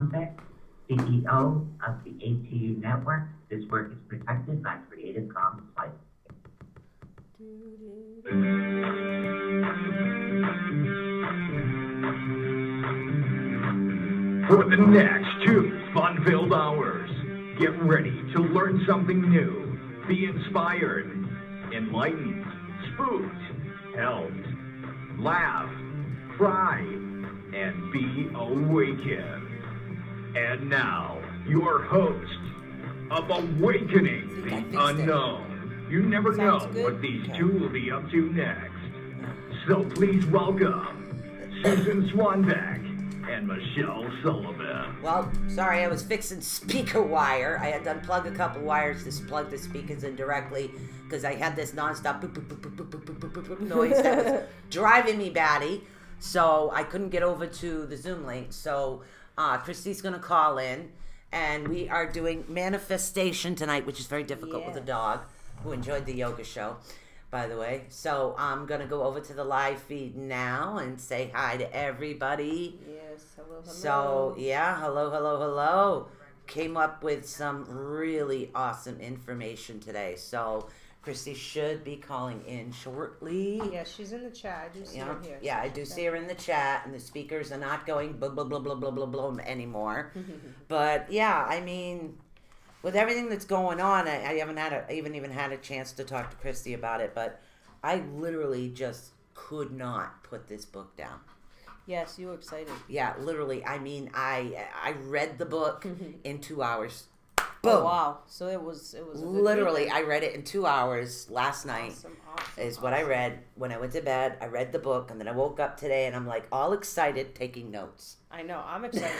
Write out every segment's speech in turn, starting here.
Beck, CEO of the ATU Network. This work is protected by Creative Commons license. For the next 2 fun-filled hours, get ready to learn something new, be inspired, enlightened, spooked, helped, laugh, cry, and be awakened. And now, your host of Awakening the Unknown. You never know what these two will be up to next. So please welcome Susan Swanbeck and Michelle Sullivan. Well, sorry, I was fixing speaker wire. I had to unplug a couple wires to plug the speakers in directly because I had this nonstop boop, boop, boop, boop, boop, boop, boop, boop, boop noise that was driving me batty. So I couldn't get over to the Zoom link. So Christy's going to call in, and we are doing manifestation tonight, which is very difficult with a dog who enjoyed the yoga show, by the way. So I'm going to go over to the live feed now and say hi to everybody. Yes, hello, hello. So, yeah, hello. Came up with some really awesome information today. So, Christy should be calling in shortly. Yeah, she's in the chat. I do see her here. Yeah, I do see her in the chat, and the speakers are not going blah, blah, blah, blah, blah, blah, blah anymore. But, yeah, I mean, with everything that's going on, I haven't even had a chance to talk to Christy about it, but I literally just could not put this book down. Yes, you were excited. Yeah, literally. I mean, I read the book in 2 hours. Boom. Oh, wow. So it was literally, I read it in 2 hours last night. Awesome, what I read when I went to bed. I read the book, and then I woke up today, and I'm like all excited, taking notes. I know. I'm excited.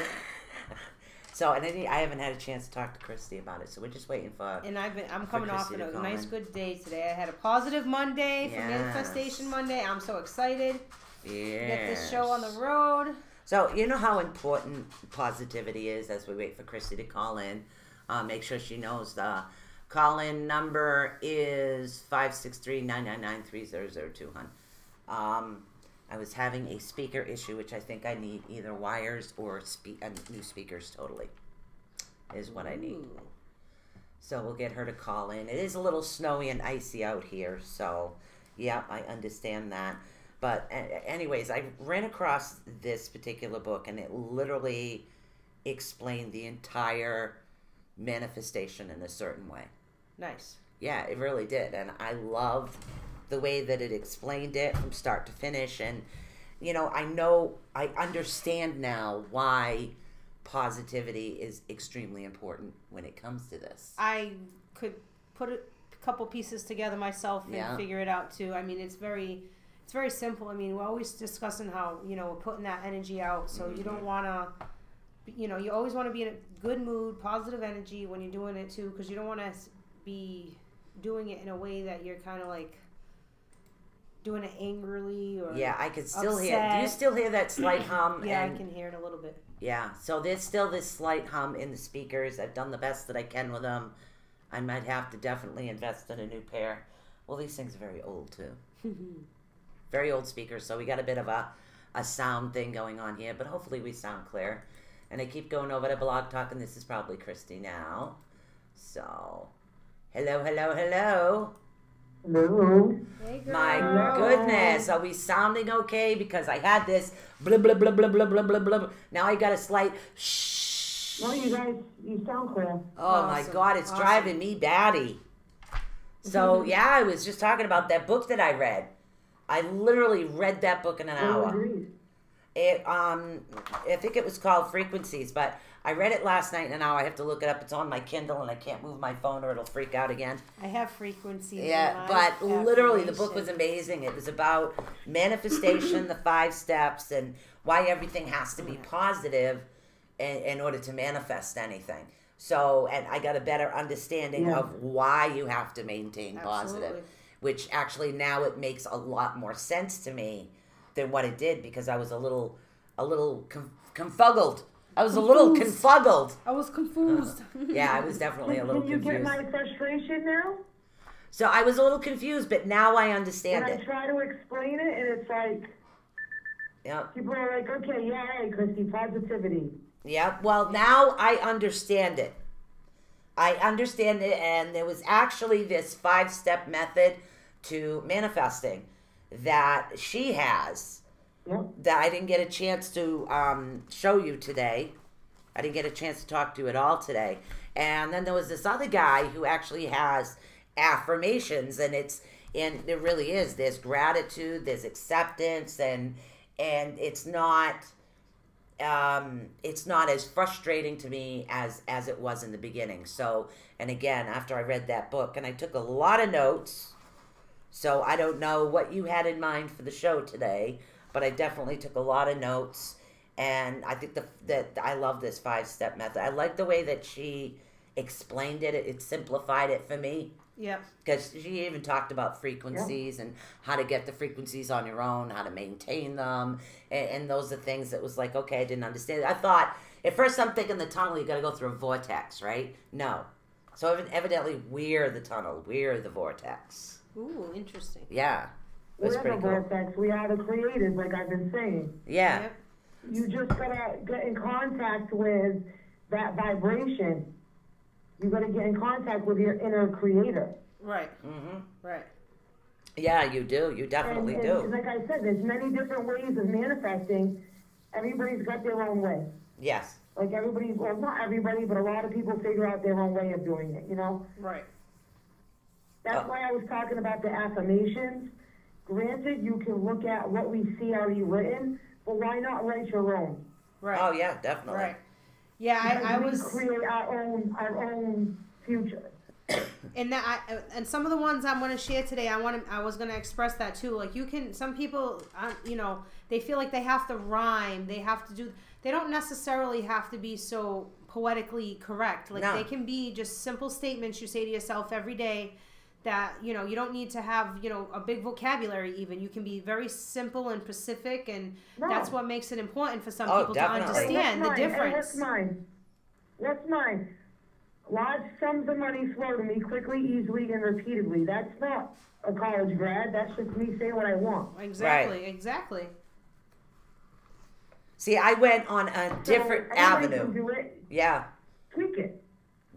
So, and I haven't had a chance to talk to Christy about it, so we're just waiting for. And I'm coming off of a nice, good day today. I had a positive Monday for Manifestation Monday. I'm so excited. Yeah. Get this show on the road. So, you know how important positivity is as we wait for Christy to call in. Make sure she knows the call-in number is 563-999-3002, hon. I was having a speaker issue, which I think I need either wires or new speakers totally, is what I need. So we'll get her to call in. It is a little snowy and icy out here, so yeah, I understand that. But anyways, I ran across this particular book, and it literally explained the entire manifestation in a certain way. Nice. Yeah, it really did. And I loved the way that it explained it from start to finish. And, you know, I understand now why positivity is extremely important when it comes to this. I could put a couple pieces together myself and figure it out too. I mean, it's very simple. I mean, we're always discussing how, you know, we're putting that energy out. So you don't want to, you know, you always want to be in a good mood, positive energy when you're doing it too, because you don't want to be doing it in a way that you're kind of like doing it angrily or I could still upset. hear. Do you still hear that slight hum? Yeah, I can hear it a little bit. Yeah, so there's still this slight hum in the speakers. I've done the best that I can with them. I might have to definitely invest in a new pair. Well, these things are very old too. Very old speakers, so we got a bit of a sound thing going on here, but hopefully we sound clear. And I keep going over to Blog Talk, and this is probably Christy now. So, hello. Hello. Hey, girl. My goodness, are we sounding okay? Because I had this blah, blah, blah, blah, blah, blah, blah, blah. Now I got a slight shh. No, you guys, you sound clear. Oh, my God, it's driving me batty. So, yeah, I was just talking about that book that I read. I literally read that book in an hour. I think it was called Frequencies, but I read it last night in an hour. I have to look it up. It's on my Kindle, and I can't move my phone or it'll freak out again. I have Frequencies. Yeah, but literally the book was amazing. It was about manifestation, the 5 steps, and why everything has to be positive in order to manifest anything. So, and I got a better understanding of why you have to maintain positive, which actually now it makes a lot more sense to me than what it did, because I was a little confuggled. I was a little confuggled. I was confused. Yeah, I was definitely a little confused. Can you get my frustration now? So I was a little confused, but now I understand it. I try to explain it, and it's like, people are like, okay, yay, Christy, positivity. Yeah, well, now I understand it. I understand it, and there was actually this 5-step method to manifesting that she has that I didn't get a chance to show you today. I didn't get a chance to talk to you at all today. And then there was this other guy who actually has affirmations, and there really is. There's gratitude, there's acceptance, and it's not as frustrating to me as it was in the beginning. So, and again, after I read that book, and I took a lot of notes, so I don't know what you had in mind for the show today, but I definitely took a lot of notes, and I think that I love this 5-step method. I like the way that she explained it. It simplified it for me. Yeah. Because she even talked about frequencies and how to get the frequencies on your own, how to maintain them, and those are things that was like, okay, I didn't understand it. I thought, at first I'm thinking the tunnel, you got to go through a vortex, right? No. So evidently we're the tunnel, we're the vortex. Ooh, interesting. Yeah. We're the vortex, we are the creators, like I've been saying. Yeah. Yep. You just gotta get in contact with that vibration. You gotta get in contact with your inner creator. Right. Mm-hmm. Right. Yeah, you do. You definitely do. And like I said, there's many different ways of manifesting. Everybody's got their own way. Yes. Like everybody, well, not everybody, but a lot of people figure out their own way of doing it, you know? Right. That's why I was talking about the affirmations. Granted, you can look at what we see already written, but why not write your own? Right. Oh, yeah, definitely. Right. Yeah, I was create our own future. And and some of the ones I'm going to share today, I was going to express that too. Like some people, they feel like they have to rhyme, they don't necessarily have to be so poetically correct. Like they can be just simple statements you say to yourself every day. That you don't need to have a big vocabulary. Even you can be very simple and specific, and that's what makes it important for some people definitely. to understand the difference. What's mine? Large sums of money flow to me quickly, easily, and repeatedly. That's not a college grad. That's just me saying what I want. Exactly. Right. Exactly. See, I went on a different avenue. Can do it. Yeah. Tweak it.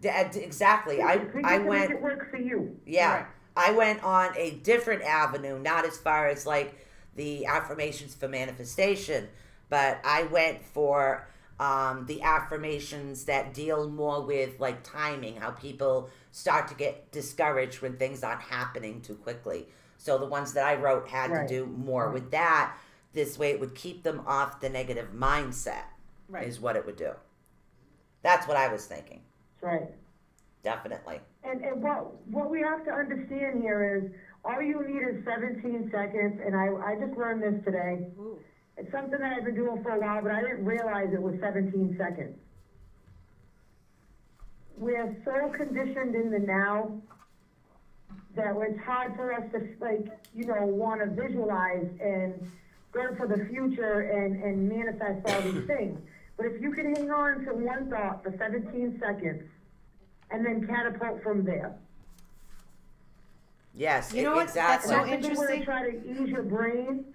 Exactly. I went. It work for you. Yeah. Right. I went on a different avenue, not as far as like the affirmations for manifestation, but I went for the affirmations that deal more with like timing, how people start to get discouraged when things aren't happening too quickly. So the ones that I wrote had to do more with that. This way it would keep them off the negative mindset, is what it would do. That's what I was thinking. Right. Definitely. And what we have to understand here is all you need is 17 seconds, and I just learned this today. Ooh. It's something that I've been doing for a while, but I didn't realize it was 17 seconds. We're so conditioned in the now that it's hard for us to, want to visualize and go for the future and manifest all these things. But if you can hang on to one thought for 17 seconds and then catapult from there. Yes, you know what? exactly. That's so interesting. Try to ease your brain.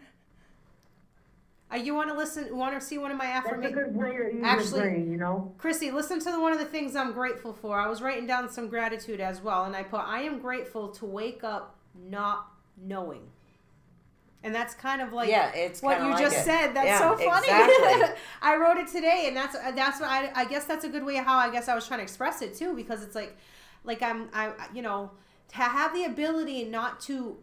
You want to listen? Want to see one of my affirmations? That's a good way to ease your brain, Chrissy, listen to one of the things I'm grateful for. I was writing down some gratitude as well, and I put, I am grateful to wake up not knowing. And that's kind of like what you just said. That's so funny. Exactly. I wrote it today, and that's what I guess that's a good way how I guess I was trying to express it too, because it's like to have the ability not to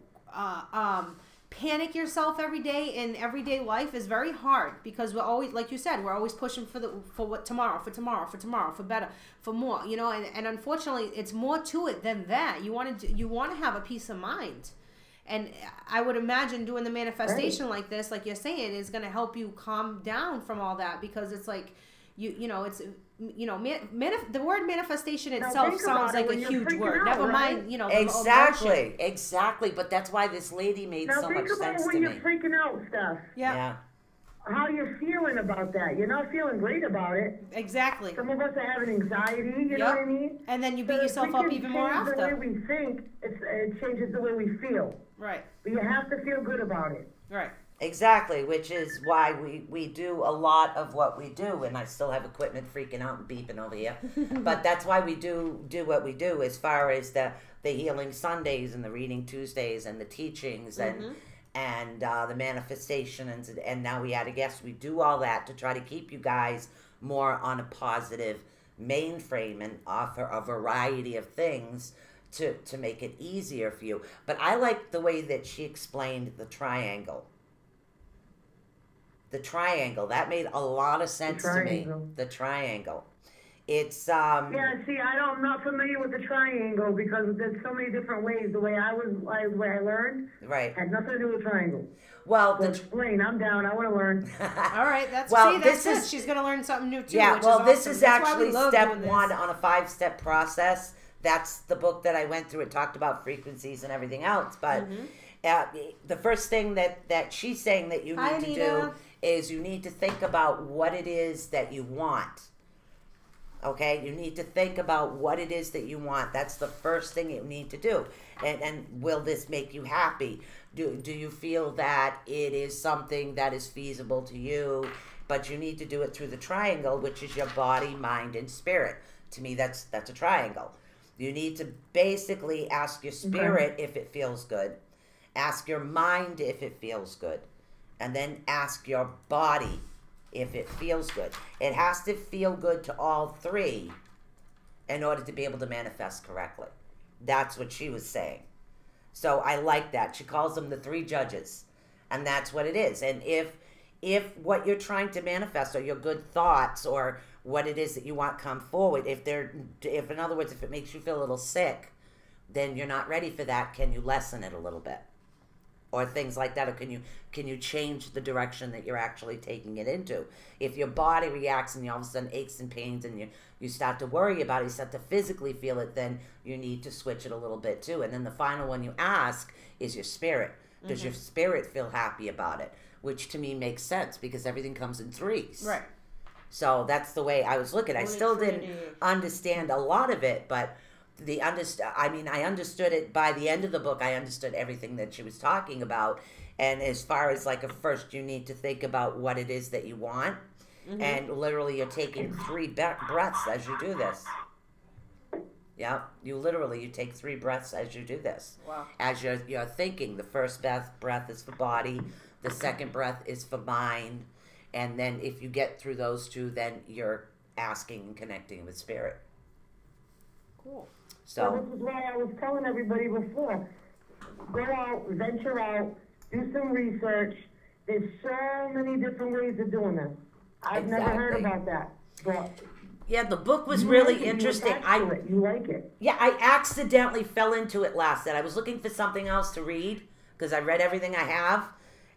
panic yourself every day in everyday life is very hard, because we're always, like you said, we're always pushing for what tomorrow, for better, for more, and unfortunately it's more to it than that. You want to have a peace of mind. And I would imagine doing the manifestation like this, like you're saying, is going to help you calm down from all that, because it's like, the word manifestation itself sounds like a huge word. Never mind, Exactly. But that's why this lady made so much sense to me. Think about when you're freaking out stuff. Yeah. How you're feeling about that. You're not feeling great about it. Exactly. Some of us are having anxiety, you know what I mean? And then you beat yourself up even more after. The way we think, it changes the way we feel. Right. But you have to feel good about it. Right. Exactly, which is why we do a lot of what we do, and I still have equipment freaking out and beeping over here. But that's why we do what we do as far as the Healing Sundays and the Reading Tuesdays and the teachings and the manifestation and now we add a guest. We do all that to try to keep you guys more on a positive mainframe and offer a variety of things to make it easier for you. But I like the way that she explained the triangle. The triangle, that made a lot of sense to me. The triangle. It's Yeah, see, I'm not familiar with the triangle because there's so many different ways. The way I learned had nothing to do with triangle. Well, so explain. I'm down. I want to learn. All right, that's good. She's going to learn something new too. Yeah, which well, is this awesome. is That's actually step 1 on a 5-step process. That's the book that I went through. It talked about frequencies and everything else. But the first thing that she's saying that you need to do is you need to think about what it is that you want. Okay? You need to think about what it is that you want. That's the first thing you need to do. And will this make you happy? Do you feel that it is something that is feasible to you? But you need to do it through the triangle, which is your body, mind, and spirit. To me, that's a triangle. You need to basically ask your spirit if it feels good. Ask your mind if it feels good. And then ask your body if it feels good. It has to feel good to all three in order to be able to manifest correctly. That's what she was saying. So I like that. She calls them the 3 judges. And that's what it is. And if what you're trying to manifest or your good thoughts or what it is that you want come forward, if in other words, if it makes you feel a little sick, then you're not ready for that. Can you lessen it a little bit? Or things like that, or can you change the direction that you're actually taking it into? If your body reacts and you all of a sudden aches and pains and you start to worry about it, you start to physically feel it, then you need to switch it a little bit too. And then the final one you ask is your spirit. Does your spirit feel happy about it? Which to me makes sense because everything comes in 3s. Right. So that's the way I was looking. I still didn't understand a lot of it, but I understood it by the end of the book. I understood everything that she was talking about. And as far as like first, you need to think about what it is that you want. And literally you're taking 3 breaths as you do this. Yeah, you take 3 breaths as you do this. Wow. As you're thinking, the first breath is for body. The second breath is for mind. And then if you get through those 2, then you're asking and connecting with spirit. Cool. So this is why I was telling everybody before, go out, venture out, do some research. There's so many different ways of doing this. I've never heard about that. But yeah, the book was really interesting. You like it. Yeah, I accidentally fell into it last night. I was looking for something else to read because I read everything I have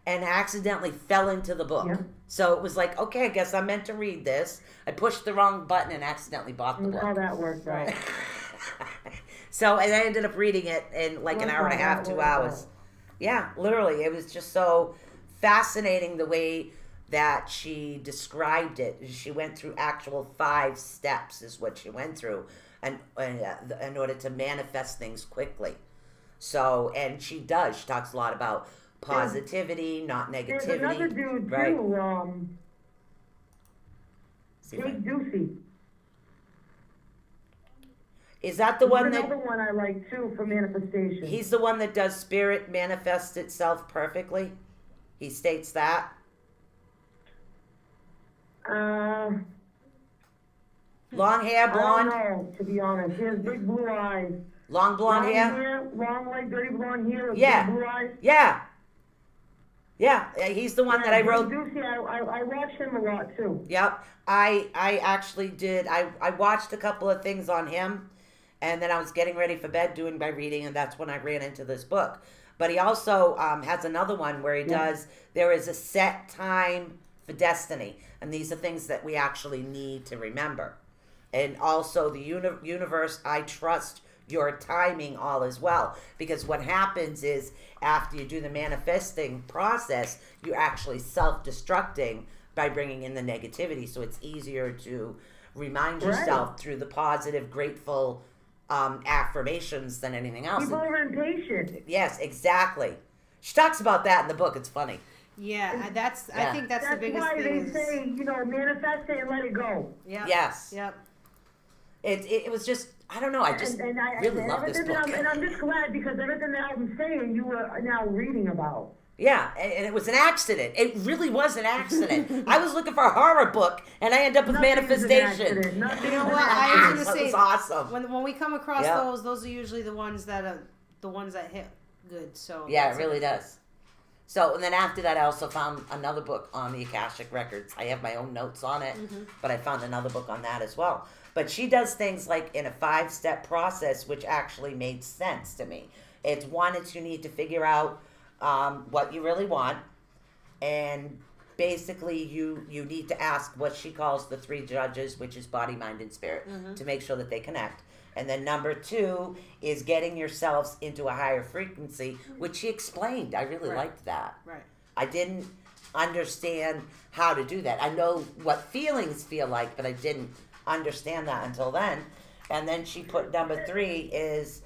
and accidentally fell into the book. Yeah. So it was like, okay, I guess I'm meant to read this. I pushed the wrong button and accidentally bought the book. How that worked out. So, and I ended up reading it in like an hour and a half, 2 hours. Yeah, literally. It was just so fascinating the way that she described it. She went through actual 5 steps is what she went through in order to manifest things quickly. So, and she talks a lot about positivity, not negativity. There's another dude too, Big Deucey. Is that the one another one I like too for manifestation? He's the one that does spirit manifest itself perfectly? He states that? Long hair, blonde? I don't know, to be honest. He has big blue eyes. Long blonde hair? Long, like dirty blonde hair with big blue eyes. Yeah. Yeah, he's the one that I wrote. I watch him a lot too. Yep. I actually did. I watched a couple of things on him, and then I was getting ready for bed doing my reading, and that's when I ran into this book. But he also has another one where he does, there is a set time for destiny. And these are things that we actually need to remember. And also the universe, I trust your timing all as well. Because what happens is after you do the manifesting process, you're actually self-destructing by bringing in the negativity. So it's easier to remind yourself through the positive, grateful affirmations than anything else. People are impatient. Yes, exactly. She talks about that in the book. It's funny. Yeah, I think that's the biggest why thing. they say, manifest it and let it go. Yep. Yes. Yep. It was just, I don't know, I just really love this book. And I'm just glad because everything that I'm saying, you were now reading about. Yeah, and it was an accident. It really was an accident. I was looking for a horror book, and I end up with manifestation. You know what? I was gonna say, that was awesome. When we come across those are usually the ones that hit good. So yeah, it really does. So, and then after that, I also found another book on the Akashic Records. I have my own notes on it, but I found another book on that as well. But she does things like in a 5-step process, which actually made sense to me. It's one, you need to figure out what you really want, and basically you need to ask what she calls the 3 judges, which is body, mind, and spirit, to make sure that they connect. And then number 2 is getting yourselves into a higher frequency, which she explained. I really liked that. Right. I didn't understand how to do that. I know what feelings feel like, but I didn't understand that until then. And then she put number 3 is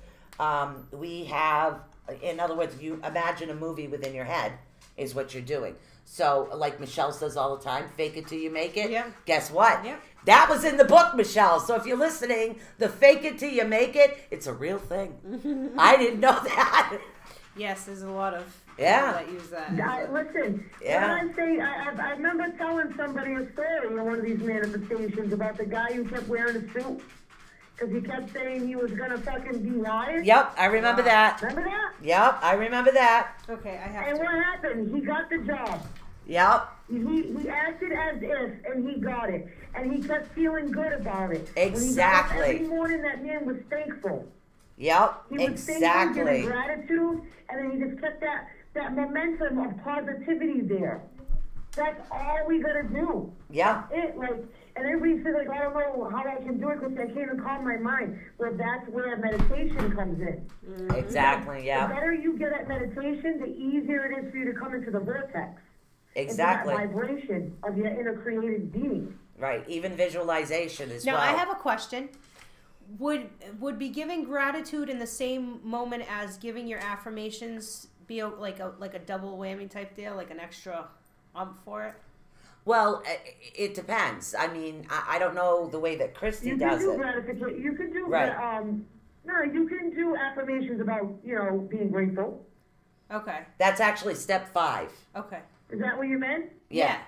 we have, in other words, you imagine a movie within your head is what you're doing. So, like Michelle says all the time, fake it till you make it. Yeah. Guess what? Yeah. That was in the book, Michelle. So if you're listening, the fake it till you make it, it's a real thing. I didn't know that. Yes, there's a lot of people Yeah. that use that. Listen, Yeah. when I say, I remember telling somebody a story in one of these manifestations about the guy who kept wearing a suit. Because he kept saying he was going to fucking be hired. Yep, I remember that. Remember that? Yep, I remember that. Okay, I have And to. what happened? He got the job. Yep, He acted as if, and he got it. And he kept feeling good about it. Exactly. When he got up every morning, that man was thankful. yep, He was thankful, exactly. giving gratitude, and then he just kept that momentum of positivity there. That's all we gotta do. Yeah. And everybody says, I don't know how I can do it because I can't even calm my mind. Well, that's where meditation comes in. Exactly, The yeah. better you get at meditation, the easier it is for you to come into the vortex. Exactly. Into that vibration of your inner creative being. Right, even visualization as Now, well. I have a question. Would be giving gratitude in the same moment as giving your affirmations be like a double whammy type deal, like an extra for it? Well, it depends. I mean, I don't know the way that Christy You does can do it. gratification. You can do Right. No, you can do affirmations about being grateful. Okay. That's actually step 5. Okay. Is that what you meant? Yeah.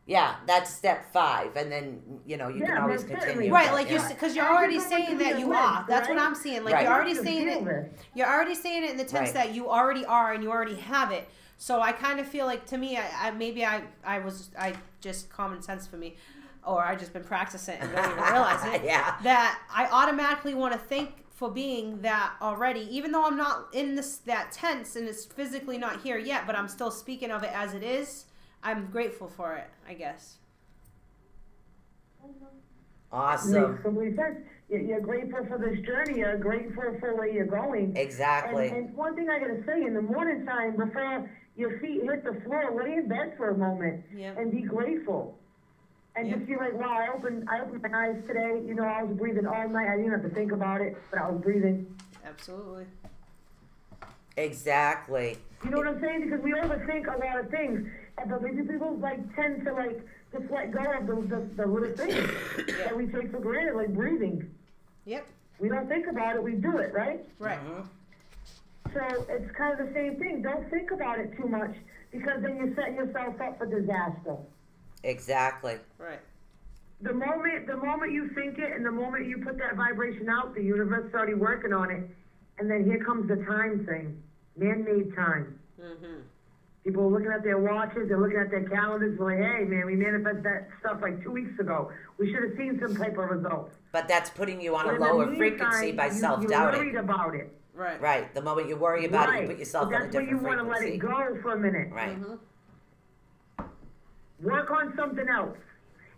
Yeah, that's step 5, and then you can Yeah, always most certainly. continue. Right, but, like yeah. because you're As you already go saying through that your you life, are. That's what right? I'm seeing. Like Right. you're already You saying feel it. this. You're already saying it in the sense Right. that you already are and you already have it. So I kind of feel like, to me, I just common sense for me, or I just been practicing and don't even realize it. Yeah. That I automatically want to thank for being that already, even though I'm not in that tense and it's physically not here yet, but I'm still speaking of it as it is. I'm grateful for it, I guess. Awesome. Makes complete sense. You're grateful for this journey. You're grateful for where you're going. Exactly. And one thing I gotta say, in the morning time, before your feet hit the floor, lay in bed for a moment Yep. and be grateful. And Yep. just feel like, wow, I opened my eyes today. I was breathing all night. I didn't have to think about it, but I was breathing. Absolutely. Exactly. You know what I'm saying? Because we overthink a lot of things, but maybe people tend to just let go of the little things that we take for granted, like breathing. Yep. We don't think about it, we do it, right? Right. So it's kind of the same thing. Don't think about it too much because then you're setting yourself up for disaster. Exactly. Right. The moment you think it and the moment you put that vibration out, the universe is already working on it. And then here comes the time thing, man-made time. Mm-hmm. People are looking at their watches, they're looking at their calendars, they're like, hey, man, we manifested that stuff like 2 weeks ago. We should have seen some type of results. But that's putting you on a But in the lower meantime, frequency by you're self-doubting. worried about it. Right. Right. The moment you worry about it, you put yourself But on a that's where different you want to let frequency. it go for a minute. Right. Work on something else.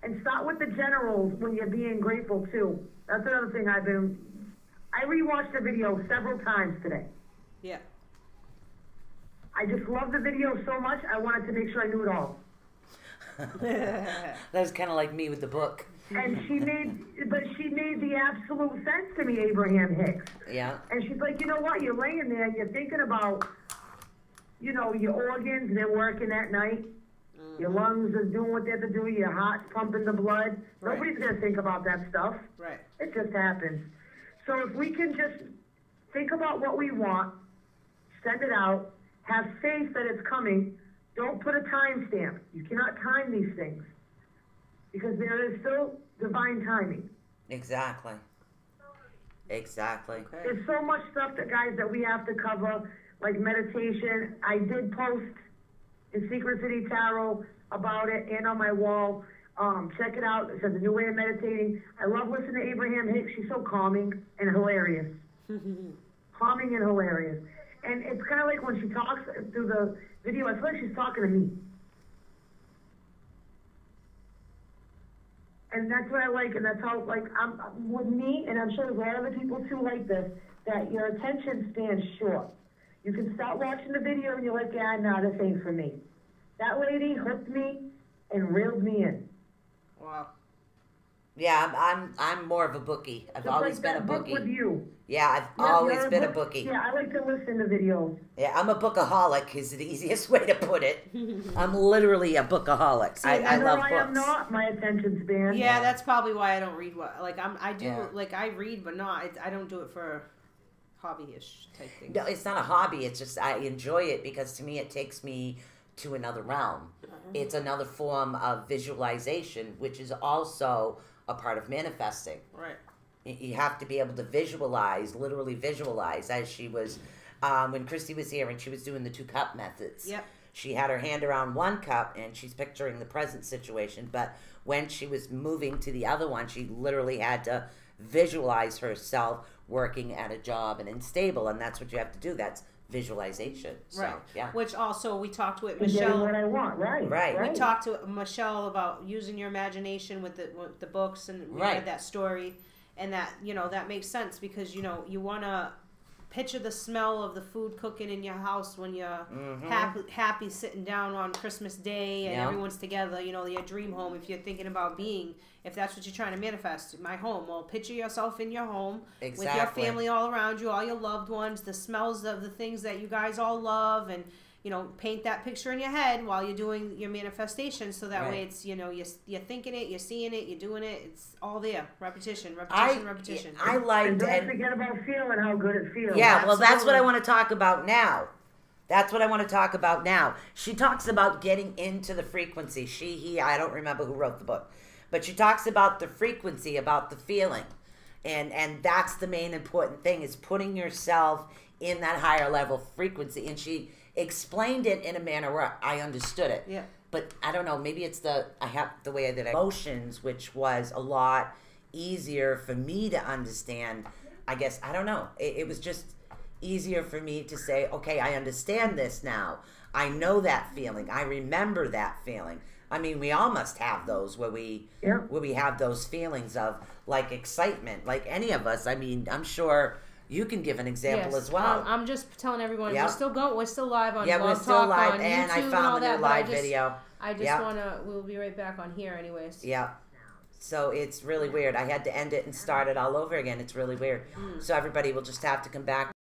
And start with the generals when you're being grateful, too. That's another thing I rewatched the video several times today. Yeah. I just love the video so much, I wanted to make sure I knew it all. That was kind of like me with the book. And she made the absolute sense to me, Abraham Hicks. Yeah. And she's like, you know what, you're laying there and you're thinking about, your organs, they're working at night. Your lungs are doing what they have to do. Your heart's pumping the blood. Right. Nobody's gonna think about that stuff. Right. It just happens. So if we can just think about what we want, send it out, have faith that it's coming. Don't put a time stamp. You cannot time these things because there is still divine timing. Exactly. Exactly. Okay. There's so much stuff that guys that we have to cover, like meditation. I did post in Secret City Tarot about it and on my wall. Check it out. It says a new way of meditating. I love listening to Abraham Hicks. She's so calming and hilarious. Calming and hilarious. And it's kind of like when she talks through the video, I feel like she's talking to me. And that's what I like, and that's how, like, I'm with me, and I'm sure there's a lot of other people too like this, that your attention span's short. You can start watching the video and you're like, yeah, no, this ain't for me. That lady hooked me and reeled me in. Wow. Yeah, I'm more of a bookie. I've Just always like been that a book bookie. with you. Yeah, I've Yeah, always you're been a book- bookie. Yeah, I like to listen to videos. Yeah, I'm a bookaholic is the easiest way to put it. I'm literally a bookaholic. I You know love why books. I'm not? My attention span. Yeah, that's probably why I don't read what. Like I do. Yeah. Like I read, but not. I don't do it for hobbyish type things. No, it's not a hobby. It's just I enjoy it because to me it takes me to another realm. It's another form of visualization, which is also a part of manifesting. Right. You have to be able to visualize, literally visualize, as she was, when Christy was here and she was doing the 2-cup methods. Yep. She had her hand around one cup and she's picturing the present situation, but when she was moving to the other one, she literally had to visualize herself working at a job and unstable, and that's what you have to do. That's visualization. So, Right. yeah. Which also we talked with And getting Michelle. what I want. Right. Right. We talked to Michelle about using your imagination with the books, and we Right. read that story, and that that makes sense because you want to picture the smell of the food cooking in your house when you're happy sitting down on Christmas Day and Yeah. everyone's together. Your dream home. If you're thinking about if that's what you're trying to manifest, my home. Well, picture yourself in your home with your Exactly. family all around you, all your loved ones, the smells of the things that you guys all love, and paint that picture in your head while you're doing your manifestation, so that way Right. it's you're thinking it, you're seeing it, you're doing it. It's all there. Repetition. I And liked don't and forget about feeling how good it feels. yeah, well, that's what I Absolutely. want to talk about now. That's what I want to talk about now. She talks about getting into the frequency. She, he, I don't remember who wrote the book. But she talks about the frequency, about the feeling. And that's the main important thing, is putting yourself in that higher level frequency. And she explained it in a manner where I understood it. Yeah. But I don't know, maybe it's the way that emotions, which was a lot easier for me to understand. I guess, I don't know. It was just easier for me to say, okay, I understand this now. I know that feeling. I remember that feeling. I mean, we all must have those where we have those feelings of like excitement, like any of us. I mean, I'm sure you can give an example Yes. as well. I'm just telling everyone Yep. we're still going. We're still live on. Yeah, we're Blog still Talk, live, on and I YouTube and all found the that, new but live video. I just Yep. wanna. We'll be right back on here, anyways. Yeah. So it's really weird. I had to end it and start it all over again. It's really weird. So everybody will just have to come back.